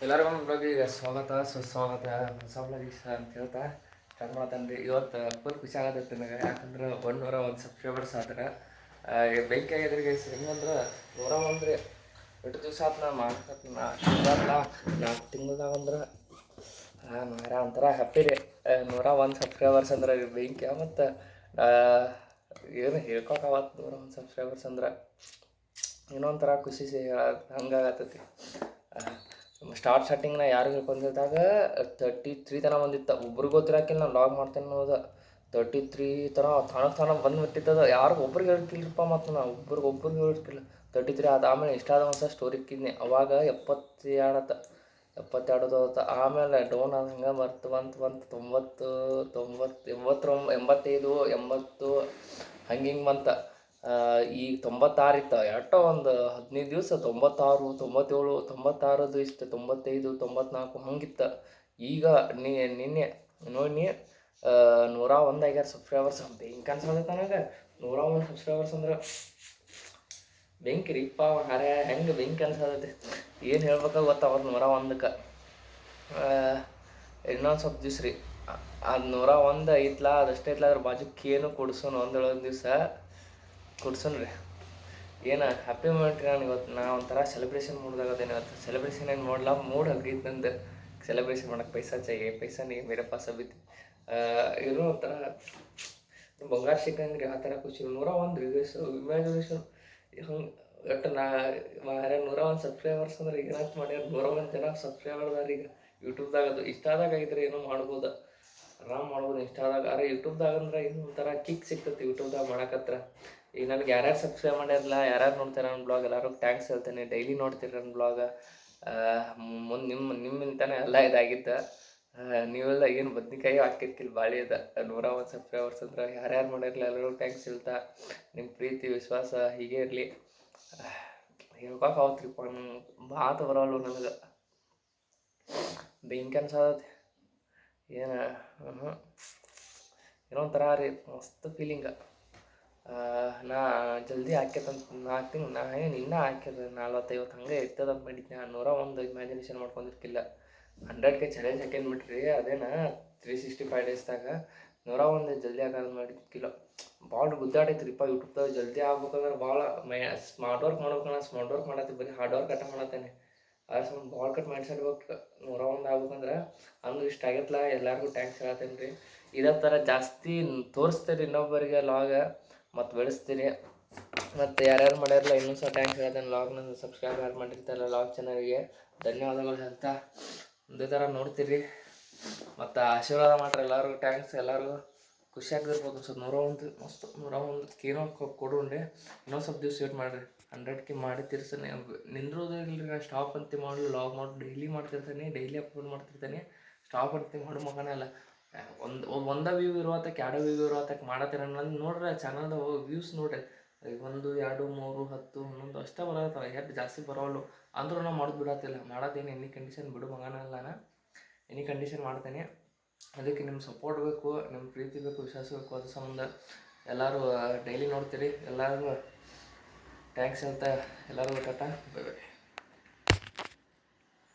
ಎಲ್ಲರಿಗೂ ನಮ್ಮ ಬ್ಲಾಗಿಗೆ ಸ್ವಾಗತ ಸುಸ್ವಾಗತ ಹೊಸ ಬ್ಲಾಗಿಗೆ ಅಂತ ಹೇಳ್ತಾ ಸ್ಟಾರ್ಟ್ ಮಾಡ್ತಾನೆ ರೀ. ಇವತ್ತು ಫುಲ್ ಖುಷಿ ಆಗತ್ತೆ ನನಗೆ, ಯಾಕಂದ್ರೆ 101 ಸಬ್ಸ್ಕ್ರೈಬರ್ಸ್ ಆದ್ರೆ ಬೆಂಕಿ ಆಗಿದ್ರಿ ಗೈಸ್. ಹೆಂಗಂದ್ರೆ 101 ರೀ. ಎಷ್ಟು ದಿವಸ ಆತು ನಾನು ಮಾಡ್ಕತ್ತೀನಿ, 4 ತಿಂಗಳದಾಗ ಅಂದ್ರೆ ಮಾರ ಒಂಥರ ಹ್ಯಾಪಿ ರೀ. 101 ಸಬ್ಸ್ಕ್ರೈಬರ್ಸ್ ಅಂದ್ರೆ ಬೆಂಕಿ. ಮತ್ತು ಏನು ಹೇಳ್ಕೊಳಕಾವತ್ತು 101 ಸಬ್ಸ್ಕ್ರೈಬರ್ಸ್ ಅಂದ್ರೆ ಇನ್ನೊಂಥರ ಖುಷಿ ಹಂಗಾಗತ್ತೈತಿ. ಸ್ಟಾರ್ಟಿಂಗ್ನ ಯಾರು ಹೇಳ್ಕೊಂಡಿದ್ದಾಗ 33 ತನಕ ಬಂದಿತ್ತು. ಒಬ್ರಿಗೆ ಗೊತ್ತಿರಾಕಿಲ್ಲ ನಾನು ಲಾಗ್ ಮಾಡ್ತೇನೆ ಅನ್ನೋದು. 33 ತನಕ ಬಂದುಬಿಟ್ಟಿತ್ತದ. ಯಾರು ಒಬ್ರಿಗೆ ಹೇಳ್ತಿಲ್ಲಪ್ಪ. ಮತ್ತು ನಾವು ಒಬ್ರಿಗೆ ಹೇಳ್ತಿಲ್ಲ. 33 ಆದ ಆಮೇಲೆ ಇಷ್ಟಾದ ಒಂದು ಸ್ಟೋರಿ ಇಕ್ಕಿದ್ನಿ. ಅವಾಗ 72 ಆಮೇಲೆ ಡೌನ್ ಆದ ಹಂಗೆ ಬಂತು 90 85 80 ಹಂಗೆ ಬಂತ. ಈಗ 96 ಇತ್ತು. ಎಷ್ಟೋ ಒಂದು 15 ದಿವಸ 96 97 96 ಇಷ್ಟು 95 94 ಹಂಗಿತ್ತು. ಈಗ ನಿನ್ನೆ ನೋಡಿ 101 ಆಗ್ಯಾರ ಸಬ್ಸ್ಕ್ರೈಬರ್ಸ್. ಬೆಂಕಿ ಅನ್ಸೋದೈತೆ ನನಗೆ. 101 ಸಬ್ಸ್ಕ್ರೈಬರ್ಸ್ ಅಂದ್ರೆ ಬೆಂಕಿ ರೀಪ್ಪ ಹರೇ. ಹೆಂಗೆ ಬೆಂಕಿ ಅನ್ಸೋದೈತೆ ಏನು ಹೇಳ್ಬೇಕಾಗ ಗೊತ್ತಾಗೋದು 101ಕ್ಕೆ. ಇನ್ನೊಂದು ಸ್ವಲ್ಪ ದಿವ್ಸ ರೀ ಅದು 101 ಐತ್ಲ, ಅದಷ್ಟೇ ಐತ್ಲ. ಅದ್ರ ಬಾಜುಕ್ಕೆ ಏನು ಕೊಡ್ಸೋನು ಒಂದೊಂದು ದಿವಸ ಕೊಡ್ಸೋನು ರೀ. ಏನು ಹ್ಯಾಪಿ ಮೂಮೆಂಟ್ ರೀ. ನಾನು ಇವತ್ತು ಒಂಥರ ಸೆಲೆಬ್ರೇಷನ್ ಮೂಡ್ದಾಗತ್ತೇನೆ ಇವತ್ತು. ಸೆಲೆಬ್ರೇಷನ್ ಏನು ಮಾಡಲ್ಲ, ಮೂಡ್ ಹಂಗೈತೆ ನಂದು. ಸೆಲೆಬ್ರೇಷನ್ ಮಾಡೋಕ್ಕೆ ಪೈಸಾ ನೀ ಮೇರೆ ಪಾಸ್ ಅಭಿತ್ ಏನೋ ಒಂಥರ ಬಂಗಾರ ಸಿಕ್ಕಂಗೆ ರೀ. ಆ ಥರ ಖುಷಿ. 101 ಇಮ್ಯಾಜಿನೇಷನ್ ಹಂಗೆ ಒಟ್ಟು 101 ಸಬ್ಸ್ಕ್ರೈಬರ್ಸ್ ಅಂದ್ರೆ ಏನಾಯ್ತು ಮಾಡ್ಯಾರ. 101 ಜನ ಸಬ್ಸ್ಕ್ರೈಬರ್ದಾರ ಈಗ ಯೂಟ್ಯೂಬ್ದಾಗ. ಅದು ಇಷ್ಟ ಆದಾಗ ಆಗಿದ್ರೆ ಏನೋ ಮಾಡ್ಬೋದು, ಆರಾಮ್ ಮಾಡ್ಬೋದು ಇಷ್ಟ ಆದಾಗ. ಆದರೆ ಯೂಟ್ಯೂಬ್ದಾಗ ಅಂದ್ರೆ ಇನ್ನೂ ಒಂಥರ ಕಿಕ್ ಸಿಗ್ತೈತಿ ಯೂಟ್ಯೂಬ್ದಾಗ ಮಾಡಕತ್ರ. ಈಗ ನನಗೆ ಯಾರ್ಯಾರು ಸಬ್ಸ್ಕ್ರೈಬ್ ಮಾಡಿರಲ್ಲ, ಯಾರ್ಯಾರು ನೋಡ್ತಾರೆ ನನ್ನ ಬ್ಲಾಗ್, ಎಲ್ಲರೂ ಟ್ಯಾಂಕ್ಸ್ ಹೇಳ್ತೇನೆ. ಡೈಲಿ ನೋಡ್ತೀರಿ ನನ್ನ ಬ್ಲಾಗ. ಮುಂದೆ ನಿಮ್ಮಿಂತಾನೆ ಎಲ್ಲ ಇದಾಗಿತ್ತು. ನೀವೆಲ್ಲ ಏನು ಬದ್ನಿಕಾಯಿ ಹಾಕಿರ್ಕಿಲ್ಲ ಬಾಳಿ ಅದ. 101 ಸಬ್ಸ್ಕ್ರೈಬರ್ಸ್ ಅಂದ್ರೆ ಯಾರ್ಯಾರು ಮಾಡಿರಲಿಲ್ಲ ಎಲ್ಲರೂ ಟ್ಯಾಂಕ್ಸ್ ಹೇಳ್ತಾ. ನಿಮ್ಮ ಪ್ರೀತಿ ವಿಶ್ವಾಸ ಹೀಗೆ ಇರಲಿ. ಹೇಳ್ಬೇಕಾವತ್ರಿಪ್ಪ ಮಾತು ಬರೋಲ್ಲ ನನಗೆ. ಬೆಂಕಿ ಅನ್ಸತ್ತೆ ಏನು ಏನೋ ಒಂಥರ ರೀ, ಮಸ್ತ್ ಫೀಲಿಂಗ. ನಾ ಜಲ್ದಿ ಹಾಕ್ಯತಂತ 4 ತಿಂಗಳು ನಾ ಏನು ಇನ್ನೂ ಹಾಕ್ಯದ 40-50 ಹಂಗೆ ಇರ್ತದಂತ ಮಾಡಿದ್ದೆ. 101 ಇಮ್ಯಾಜಿನೇಷನ್ ಮಾಡ್ಕೊಂಡಿರ್ಕಿಲ್ಲ. 100K challenge ಹಾಕ್ಯಂಡ್ಬಿಟ್ರಿ. ಅದೇನ 365 ಡೇಸ್ದಾಗ 101 ಜಲ್ದಿ ಆಗೋದು ಮಾಡಿದ್ಕಿಲ್ಲ. ಭಾಳ ಗುದ್ದಾಡೈತ್ರಿಪ್ಪ ಯೂಟ್ಯೂಬ್ದಾಗ. ಜಲ್ದಿ ಆಗ್ಬೇಕಂದ್ರೆ ಭಾಳ ಸ್ಮಾರ್ಟ್ ವರ್ಕ್ ಮಾಡ್ಬೇಕಂದ್ರೆ ಸ್ಮಾರ್ಟ್ ವರ್ಕ್ ಮಾಡತ್ತೆ, ಬರೀ ಹಾರ್ಡ್ ವರ್ಕ್ ಅಟ ಮಾಡತ್ತೇನೆ. ಆ ಭಾಳ ಕಟ್ ಮೈಂಡ್ಸೆಟ್ ಬೇಕು 101 ಆಗ್ಬೇಕಂದ್ರೆ. ಅಂದ್ರೆ ಇಷ್ಟ ಆಗೈತ್ಲ, ಎಲ್ಲರಿಗೂ ಟ್ಯಾಂಕ್ಸ್ ಹೇಳತ್ತೇನೆ ರೀ. ಇದೇ ಥರ ಜಾಸ್ತಿ ತೋರಿಸ್ತೀರಿ ಇನ್ನೊಬ್ಬರಿಗೆ ಲಾಗ ಮತ್ತು ಬೆಳೆಸ್ತೀರಿ. ಮತ್ತು ಯಾರ್ಯಾರು ಮಾಡ್ಯಾರಲ್ಲ ಇನ್ನೂ ಸಹ ಟ್ಯಾಂಕ್ಸ್ ಹೇಳ್ತೇನೆ. ಲಾಗ್ನ ಸಬ್ಸ್ಕ್ರೈಬ್ ಯಾರು ಮಾಡಿರ್ತಾರಲ್ಲ ಲಾಗ್ ಚಾನಲ್ಗೆ ಧನ್ಯವಾದಗಳು ಹೇಳ್ತಾ ಒಂದೇ ಥರ ನೋಡ್ತೀರಿ ಮತ್ತು ಆಶೀರ್ವಾದ ಮಾಡ್ರಿ ಎಲ್ಲರಿಗೂ. ಟ್ಯಾಂಕ್ಸ್ ಎಲ್ಲರಿಗೂ. ಖುಷಿ ಆಗಿರ್ಬೋದು ಸ್ವಲ್ಪ 101 ಮಸ್ತ್ 101 ಏನೋ ಕೊಡ್ರಿ. ಇನ್ನೊಂದು ಸ್ವಲ್ಪ ದಿವ್ಸ ವೇಟ್ ಮಾಡಿರಿ. 100K ಮಾಡಿ ತಿರ್ಸನೆ ನಿಂದ್ರೋದು ಇಲ್ಲರಿ. ಸ್ಟಾಪ್ ಅಂತ ಮಾಡಲು ಲಾಗ್ ಮಾಡಿ ಡೈಲಿ ಮಾಡ್ತಿರ್ತಾನೆ, ಡೈಲಿ ಅಪ್ಲೋಡ್ ಮಾಡ್ತಿರ್ತಾನೆ. ಸ್ಟಾಪ್ ಅಂತ ಮಾಡೋ ಮಗನೇ ಅಲ್ಲ. ಒಂದೇ ವ್ಯೂ ಇರುವತ್ತಕ್ಕೆ 2 ವ್ಯೂ ಇರುವತ್ತಕ್ಕೆ ಮಾಡತ್ತೀರ ನನ್ನ ನೋಡ್ರಿ. ಚಾನಲ್ದ ವ್ಯೂಸ್ ನೋಡ್ರಿ 1 2 3 10 11 ಅಷ್ಟೇ ಬರತ್ತವ. ಎಷ್ಟು ಜಾಸ್ತಿ ಬರೋವಲ್ಲು ಅಂದ್ರೂ ನಾವು ಮಾಡೋದು ಬಿಡತ್ತಿಲ್ಲ. ಮಾಡೋದೇನು ಎನಿ ಕಂಡೀಷನ್ ಬಿಡು ಮಗನಲ್ಲ. ನಾನು ಎನಿ ಕಂಡೀಷನ್ ಮಾಡ್ತೇನೆ. ಅದಕ್ಕೆ ನಿಮ್ಮ ಸಪೋರ್ಟ್ ಬೇಕು, ನಿಮ್ಮ ಪ್ರೀತಿ ಬೇಕು, ವಿಶ್ವಾಸ ಬೇಕು. ಅದ್ರ ಸಂಬಂಧ ಎಲ್ಲರೂ ಡೈಲಿ ನೋಡ್ತೀರಿ. ಎಲ್ಲರಿಗೂ ಟ್ಯಾಂಕ್ಸ್ ಹೇಳ್ತಾ ಎಲ್ಲರಿಗೂ ಟಾಟಾ ಬೈ ಬೈ.